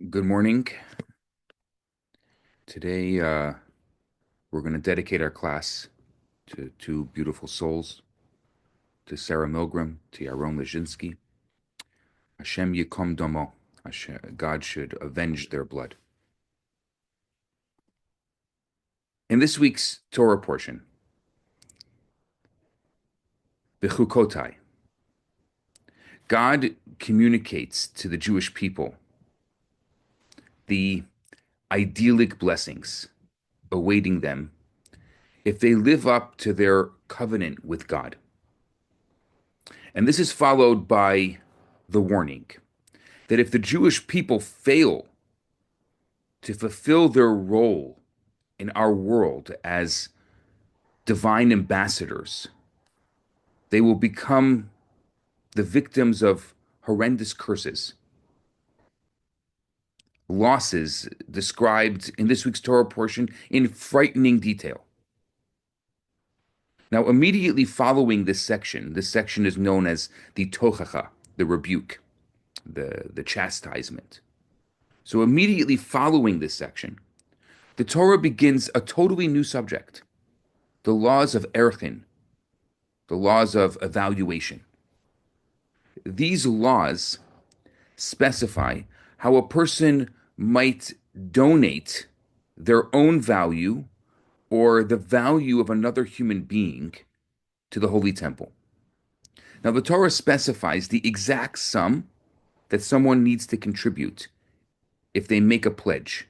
Good morning. Today, we're going to dedicate our class to two beautiful souls, to Sarah Milgrim, to Yaron Lischinsky. Hashem yikom domo. God should avenge their blood. In this week's Torah portion, Bechukosai, God communicates to the Jewish people the idyllic blessings awaiting them if they live up to their covenant with God. And this is followed by the warning that if the Jewish people fail to fulfill their role in our world as divine ambassadors, they will become the victims of horrendous curses. Losses described in this week's Torah portion in frightening detail. Now, immediately following this section is known as the tochacha, the rebuke, the chastisement. So immediately following this section, the Torah begins a totally new subject, the laws of erchin, the laws of evaluation. These laws specify how a person might donate their own value or the value of another human being to the Holy Temple. Now, the Torah specifies the exact sum that someone needs to contribute if they make a pledge.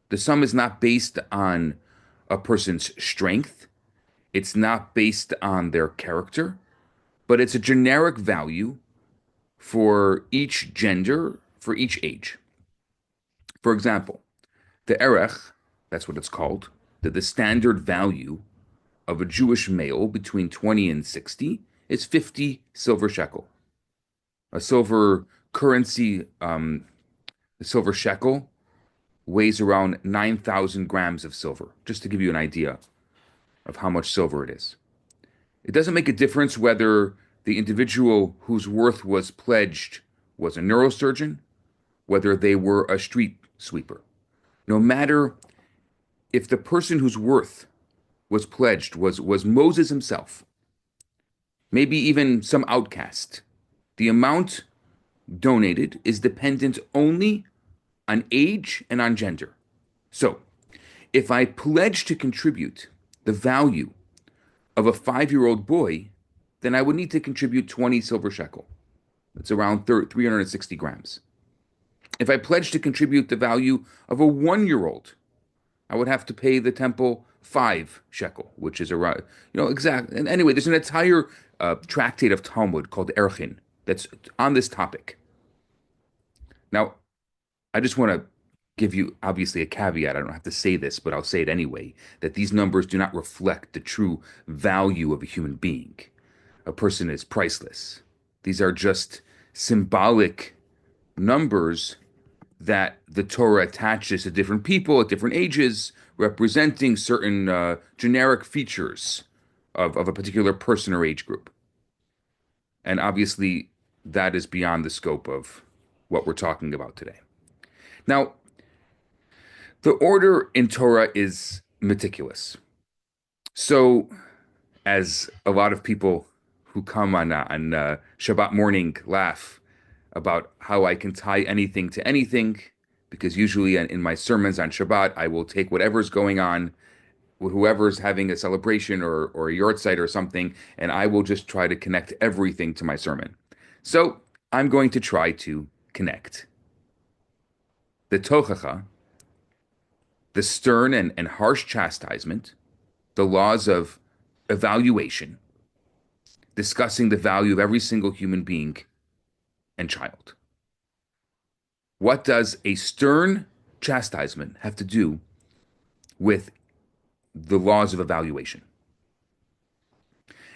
The sum is not based on a person's strength, it's not based on their character, but it's a generic value for each gender, for each age. For example, the erech, that's what it's called, the standard value of a Jewish male between 20 and 60 is 50 silver shekel. A silver currency, the silver shekel weighs around 9,000 grams of silver, just to give you an idea of how much silver it is. It doesn't make a difference whether the individual whose worth was pledged was a neurosurgeon, whether they were a street sweeper. No matter if the person whose worth was pledged was Moses himself, maybe even some outcast, the amount donated is dependent only on age and on gender. So, if I pledge to contribute the value of a 5-year-old boy, then I would need to contribute 20 silver shekel. That's around 360 grams. If I pledge to contribute the value of a 1-year-old, I would have to pay the temple 5 shekel, which is around, exact. And anyway, there's an entire tractate of Talmud called erchin that's on this topic. Now, I just want to give you, obviously, a caveat. I don't have to say this, but I'll say it anyway, that these numbers do not reflect the true value of a human being. A person is priceless. These are just symbolic numbers that the Torah attaches to different people at different ages, representing certain generic features of a particular person or age group. And obviously, that is beyond the scope of what we're talking about today. Now, the order in Torah is meticulous. So, as a lot of people who come on Shabbat morning laugh about how I can tie anything to anything, because usually in my sermons on Shabbat, I will take whatever's going on, whoever's having a celebration or a yard site or something, and I will just try to connect everything to my sermon. So I'm going to try to connect the tochacha, the stern and harsh chastisement, the laws of evaluation, discussing the value of every single human being and child. What does a stern chastisement have to do with the laws of evaluation?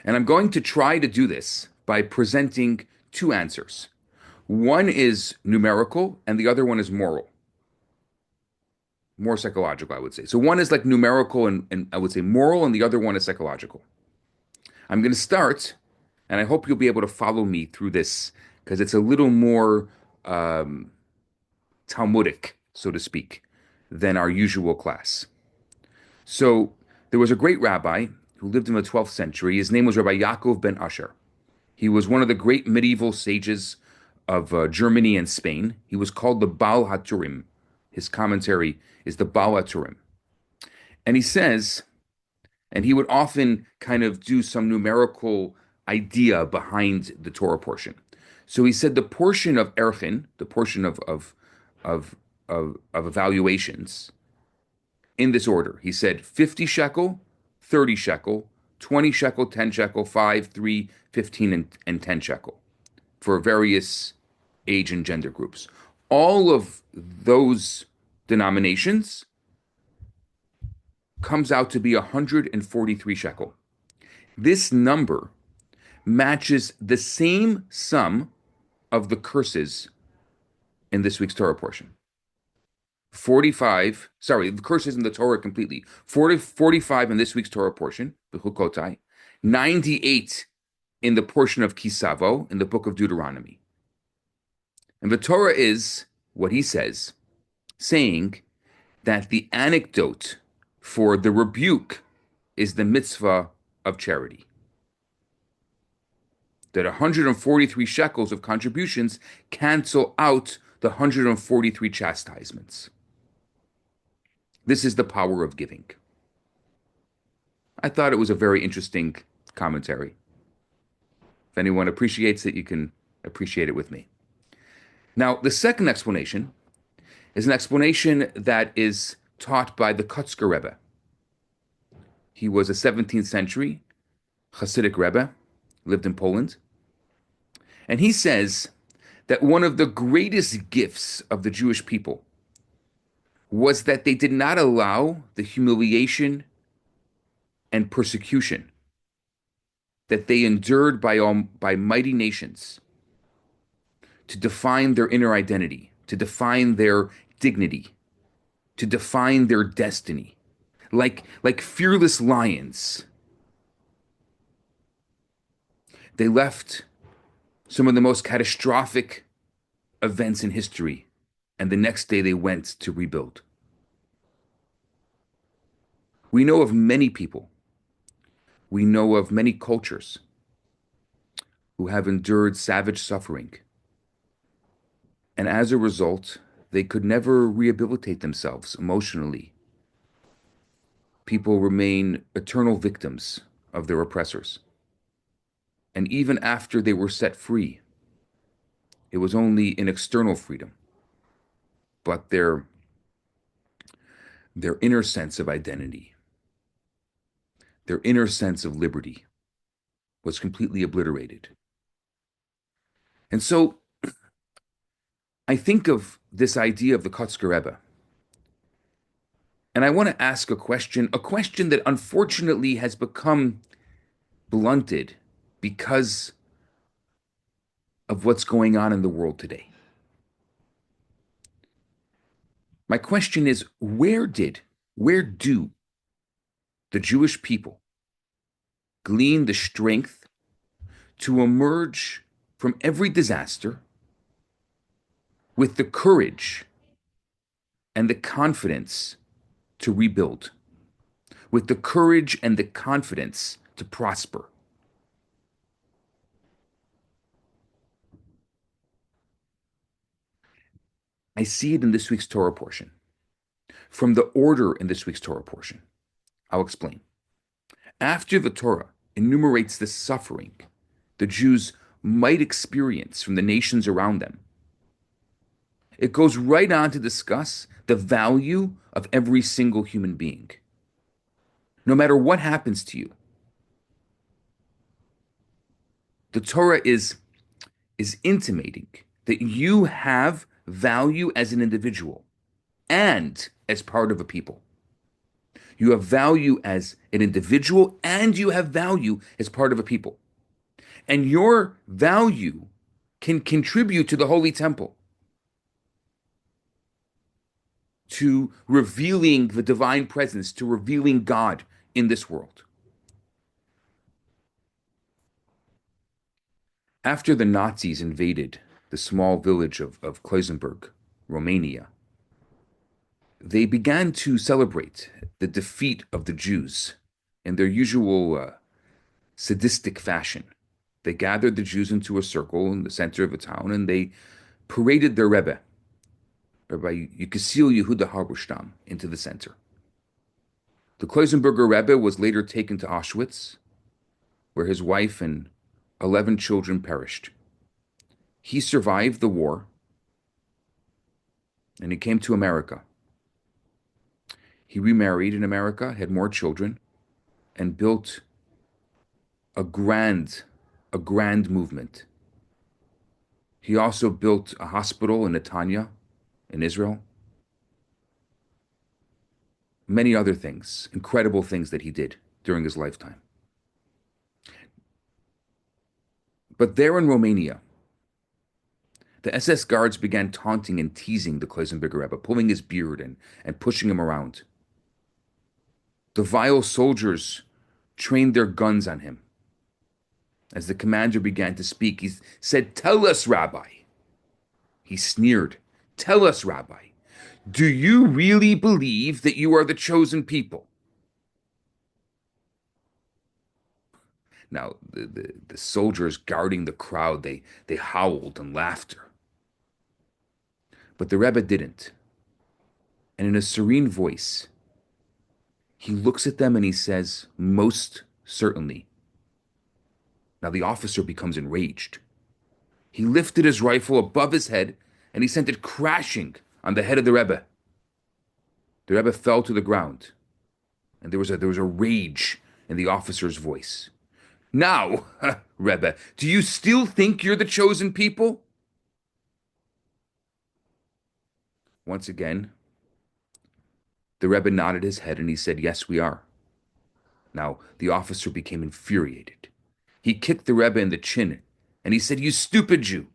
And I'm going to try to do this by presenting two answers. One is numerical and the other one is moral. More psychological, I would say. So one is like numerical and I would say moral, and the other one is psychological. I'm going to start, and I hope you'll be able to follow me through this because it's a little more Talmudic, so to speak, than our usual class. So there was a great rabbi who lived in the 12th century. His name was Rabbi Yaakov ben Asher. He was one of the great medieval sages of Germany and Spain. He was called the Baal HaTurim. His commentary is the Baal HaTurim. And he says, and he would often kind of do some numerical idea behind the Torah portion. So he said the portion of erchin, the portion of evaluations, in this order. He said 50 shekel, 30 shekel, 20 shekel, 10 shekel, 5, 3, 15, and 10 shekel for various age and gender groups. All of those denominations comes out to be 143 shekel. This number matches the same sum of the curses in this week's Torah portion. 45, sorry, the curses in the Torah completely. 45 in this week's Torah portion, Bechukosai, 98 in the portion of Kisavo, in the book of Deuteronomy. And the Torah is, what he says, saying that the anecdote for the rebuke is the mitzvah of charity. That 143 shekels of contributions cancel out the 143 chastisements. This is the power of giving. I thought it was a very interesting commentary. If anyone appreciates it, you can appreciate it with me. Now, the second explanation is an explanation that is taught by the Kotzker Rebbe. He was a 17th century Chassidic Rebbe, lived in Poland. And he says that one of the greatest gifts of the Jewish people was that they did not allow the humiliation and persecution that they endured by mighty nations to define their inner identity, to define their dignity, to define their destiny. Like fearless lions, they left some of the most catastrophic events in history, and the next day they went to rebuild. We know of many people, we know of many cultures who have endured savage suffering, and as a result, they could never rehabilitate themselves emotionally. People remain eternal victims of their oppressors. And even after they were set free, it was only an external freedom, but their inner sense of identity, their inner sense of liberty was completely obliterated. And so I think of this idea of the Kotzker Rebbe, and I want to ask a question that unfortunately has become blunted because of what's going on in the world today. My question is, where do the Jewish people glean the strength to emerge from every disaster with the courage and the confidence to rebuild, with the courage and the confidence to prosper? I see it in this week's Torah portion. From the order in this week's Torah portion, I'll explain. After the Torah enumerates the suffering the Jews might experience from the nations around them, it goes right on to discuss the value of every single human being. No matter what happens to you, the Torah is intimating that you have value as an individual and as part of a people. You have value as an individual and you have value as part of a people. And your value can contribute to the Holy Temple, to revealing the divine presence, to revealing God in this world. After the Nazis invaded the small village of Klausenberg, Romania, they began to celebrate the defeat of the Jews in their usual sadistic fashion. They gathered the Jews into a circle in the center of a town and they paraded their Rebbe, Rabbi Yukasil Yehuda Halberstam, into the center. The Kloisenberger Rebbe was later taken to Auschwitz, where his wife and 11 children perished. He survived the war and he came to America. He remarried in America, had more children, and built a grand, a grand movement. He also built a hospital in Netanya, in Israel. Many other things, incredible things that he did during his lifetime. But there in Romania, the SS guards began taunting and teasing the Kloisenberger Rebbe, pulling his beard and pushing him around. The vile soldiers trained their guns on him. As the commander began to speak, he said, "Tell us, Rabbi." He sneered, "Tell us, Rabbi, do you really believe that you are the chosen people?" Now, the soldiers guarding the crowd, they howled in laughter. But the Rebbe didn't. And in a serene voice, he looks at them and he says, "Most certainly." Now the officer becomes enraged. He lifted his rifle above his head and he sent it crashing on the head of the Rebbe. The Rebbe fell to the ground, and there was a rage in the officer's voice. "Now, Rebbe, do you still think you're the chosen people?" Once again, the Rebbe nodded his head and he said, "Yes, we are." Now, the officer became infuriated. He kicked the Rebbe in the chin and he said, "You stupid Jew.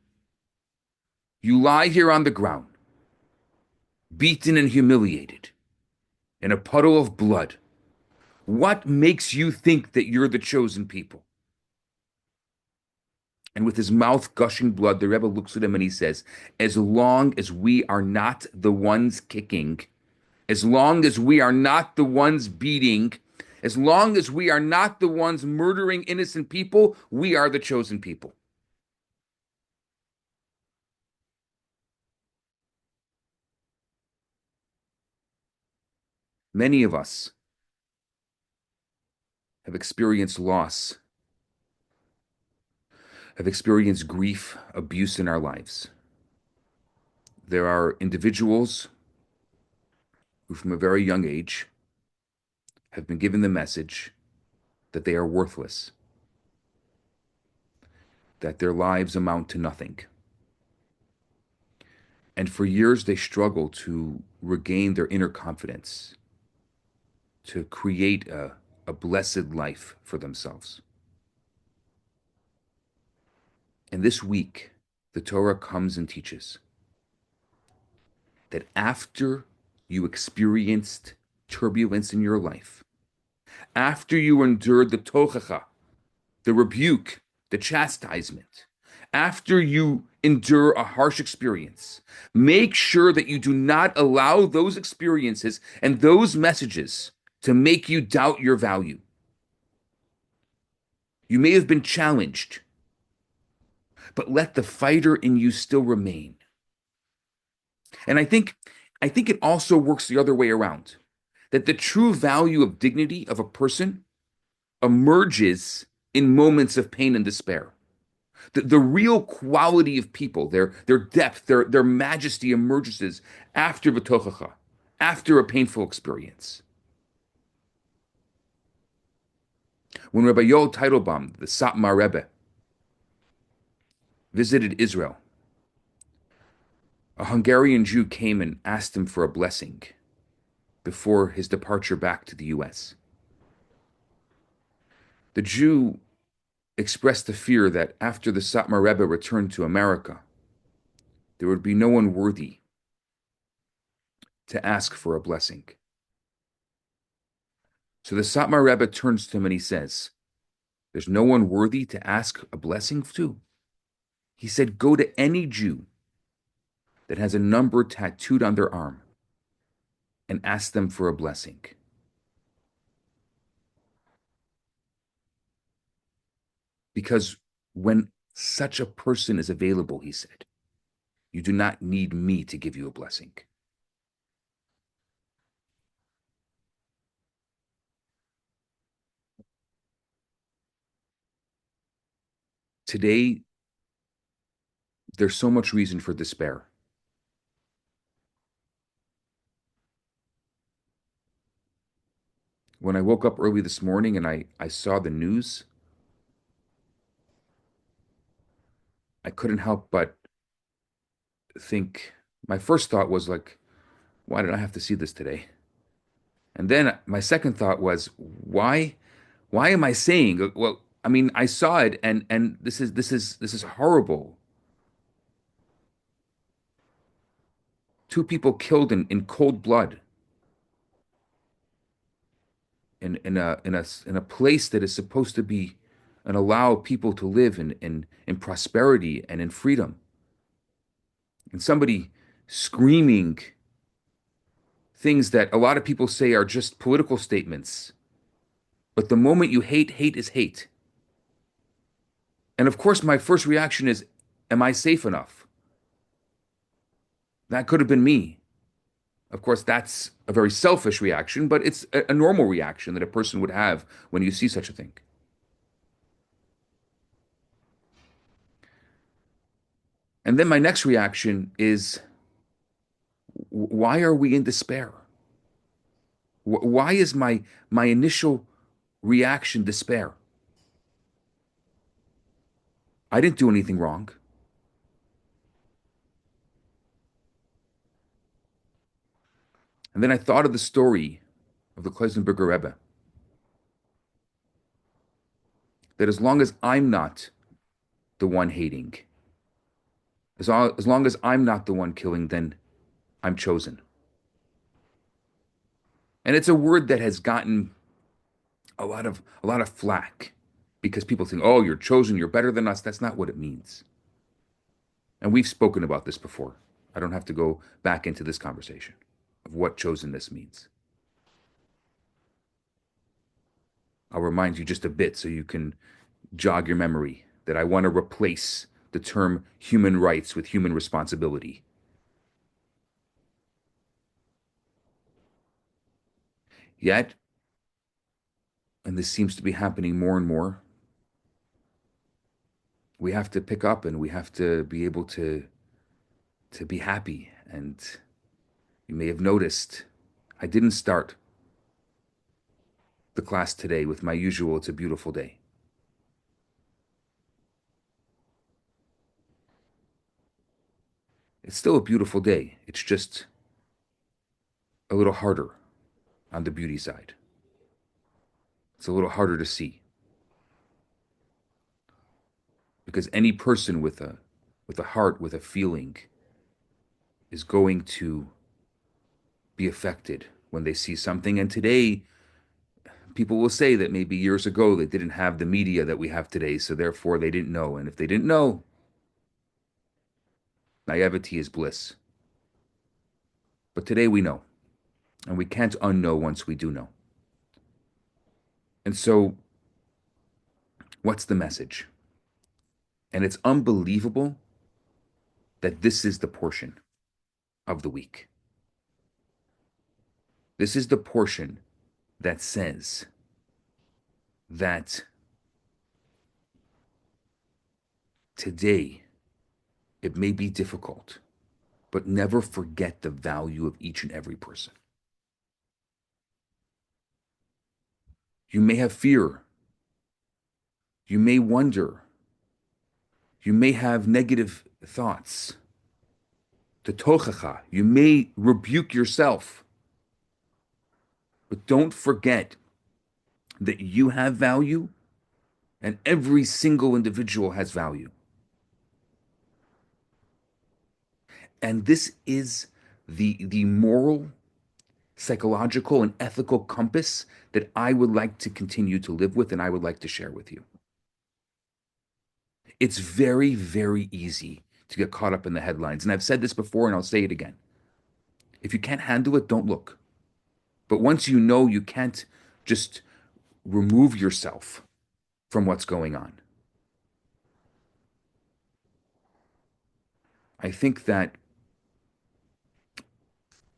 You lie here on the ground, beaten and humiliated, in a puddle of blood. What makes you think that you're the chosen people?" And with his mouth gushing blood, the Rebbe looks at him and he says, "As long as we are not the ones kicking, as long as we are not the ones beating, as long as we are not the ones murdering innocent people, we are the chosen people." Many of us have experienced loss, have experienced grief, abuse in our lives. There are individuals who, from a very young age, have been given the message that they are worthless, that their lives amount to nothing. And for years, they struggle to regain their inner confidence, to create a blessed life for themselves. And this week, the Torah comes and teaches that after you experienced turbulence in your life, after you endured the tochacha, the rebuke, the chastisement, after you endure a harsh experience, make sure that you do not allow those experiences and those messages to make you doubt your value. You may have been challenged, but let the fighter in you still remain. And I think it also works the other way around, that the true value of dignity of a person emerges in moments of pain and despair. The real quality of people, their depth, their majesty emerges after Betochacha, after a painful experience. When Rabbi Yoel Teitelbaum, the Satmar Rebbe, visited Israel, a Hungarian Jew came and asked him for a blessing before his departure back to the US. The Jew expressed the fear that after the Satmar Rebbe returned to America, there would be no one worthy to ask for a blessing. So the Satmar Rebbe turns to him and he says, "There's no one worthy to ask a blessing to?" He said, "Go to any Jew that has a number tattooed on their arm and ask them for a blessing. Because when such a person is available, he said, you do not need me to give you a blessing. Today, there's so much reason for despair. When I woke up early this morning and I saw the news, I couldn't help but think, my first thought was like, why did I have to see this today? And then my second thought was, why am I saying, well, I mean, I saw it and this is horrible. Two people killed in cold blood in a place that is supposed to be and allow people to live in prosperity and in freedom. And somebody screaming things that a lot of people say are just political statements. But the moment you hate, hate is hate. And of course, my first reaction is, am I safe enough? That could have been me. Of course, that's a very selfish reaction, but it's a normal reaction that a person would have when you see such a thing. And then my next reaction is, why are we in despair? Why is my initial reaction despair? I didn't do anything wrong. And then I thought of the story of the Klausenberger Rebbe, that as long as I'm not the one hating, as long as I'm not the one killing, then I'm chosen. And it's a word that has gotten a lot of flack because people think, "Oh, you're chosen, you're better than us." That's not what it means. And we've spoken about this before. I don't have to go back into this conversation of what chosenness means. I'll remind you just a bit so you can jog your memory that I want to replace the term human rights with human responsibility. Yet, and this seems to be happening more and more, we have to pick up and we have to be able to be happy. And you may have noticed I didn't start the class today with my usual "it's a beautiful day." It's still a beautiful day. It's just a little harder on the beauty side. It's a little harder to see because any person with a heart, with a feeling, is going to be affected when they see something. And today, people will say that maybe years ago they didn't have the media that we have today, so therefore they didn't know. And if they didn't know, naivety is bliss. But today we know, and we can't unknow once we do know. And so, what's the message? And it's unbelievable that this is the portion of the week. This is the portion that says that today it may be difficult, but never forget the value of each and every person. You may have fear. You may wonder. You may have negative thoughts. The tochacha. You may rebuke yourself. But don't forget that you have value and every single individual has value. And this is the moral, psychological, and ethical compass that I would like to continue to live with and I would like to share with you. It's very, very easy to get caught up in the headlines. And I've said this before and I'll say it again. If you can't handle it, don't look. But once you know you can't just remove yourself from what's going on, I think that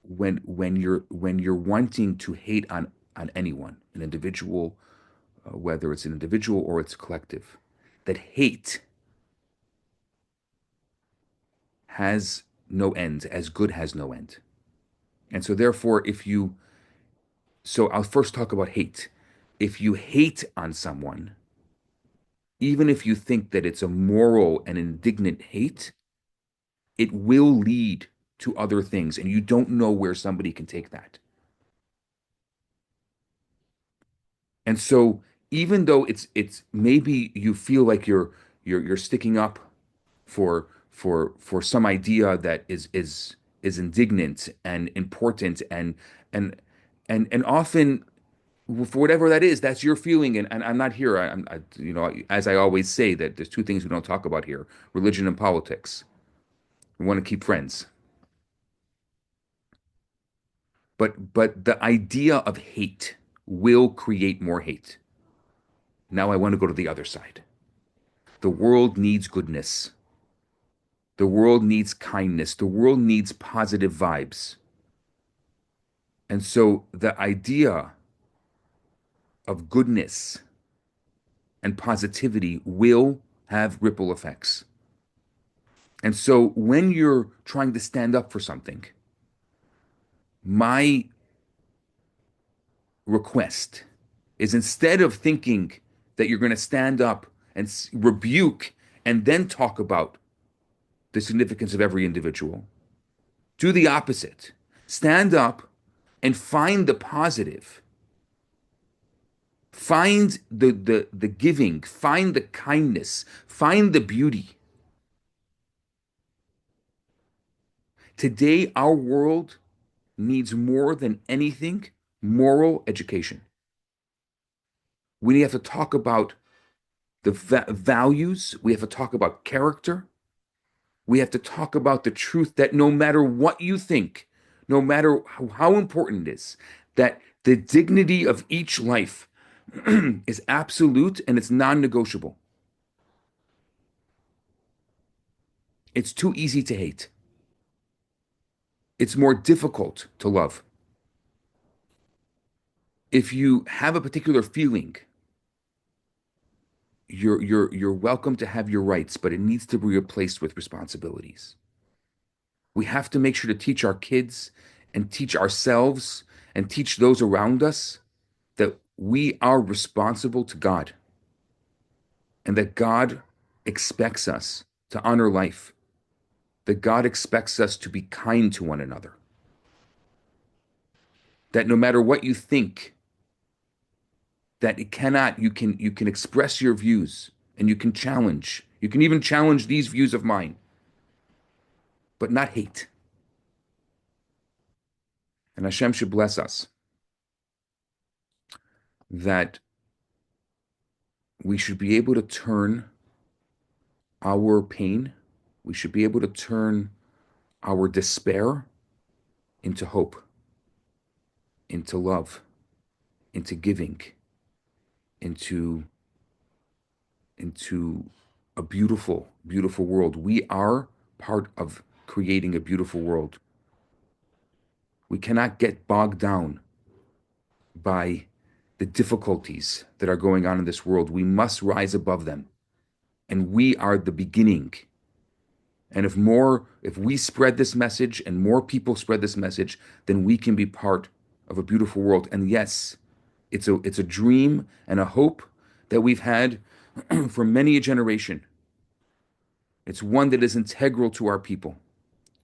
when you're wanting to hate on anyone, an individual, whether it's an individual or it's a collective, that hate has no end, as good has no end. And so therefore, so I'll first talk about hate. If you hate on someone, even if you think that it's a moral and indignant hate, it will lead to other things, and you don't know where somebody can take that. And so even though it's maybe you feel like you're sticking up for some idea that is indignant and important and often for whatever that is, that's your feeling. And I'm not here. As I always say, that there's two things we don't talk about here: religion and politics. We want to keep friends, but the idea of hate will create more hate. Now I want to go to the other side. The world needs goodness. The world needs kindness. The world needs positive vibes. And so the idea of goodness and positivity will have ripple effects. And so when you're trying to stand up for something, my request is, instead of thinking that you're going to stand up and rebuke and then talk about the significance of every individual, do the opposite. Stand up and find the positive. Find the giving, find the kindness, find the beauty. Today, our world needs more than anything moral education. We have to talk about the values, we have to talk about character, we have to talk about the truth that no matter what you think, no matter how important it is, that the dignity of each life is absolute and it's non-negotiable. It's too easy to hate. It's more difficult to love. If you have a particular feeling, you're welcome to have your rights, but it needs to be replaced with responsibilities. We have to make sure to teach our kids and teach ourselves and teach those around us that we are responsible to God and that God expects us to honor life, that God expects us to be kind to one another, that no matter what you think, that it cannot, you can express your views and you can even challenge these views of mine, but not hate. And Hashem should bless us that we should be able to turn our pain, we should be able to turn our despair into hope, into love, into giving, into into a beautiful, beautiful world. We are part of creating a beautiful world. We cannot get bogged down by the difficulties that are going on in this world. We must rise above them. And we are the beginning. And if we spread this message and more people spread this message, then we can be part of a beautiful world. And yes, it's a dream and a hope that we've had for many a generation. It's one that is integral to our people,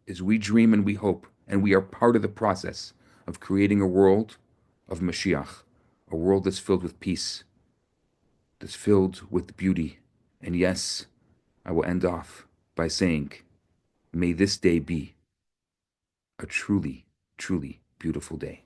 is we dream and we hope, and we are part of the process of creating a world of Mashiach, a world that's filled with peace, that's filled with beauty. And yes, I will end off by saying, may this day be a truly, truly beautiful day.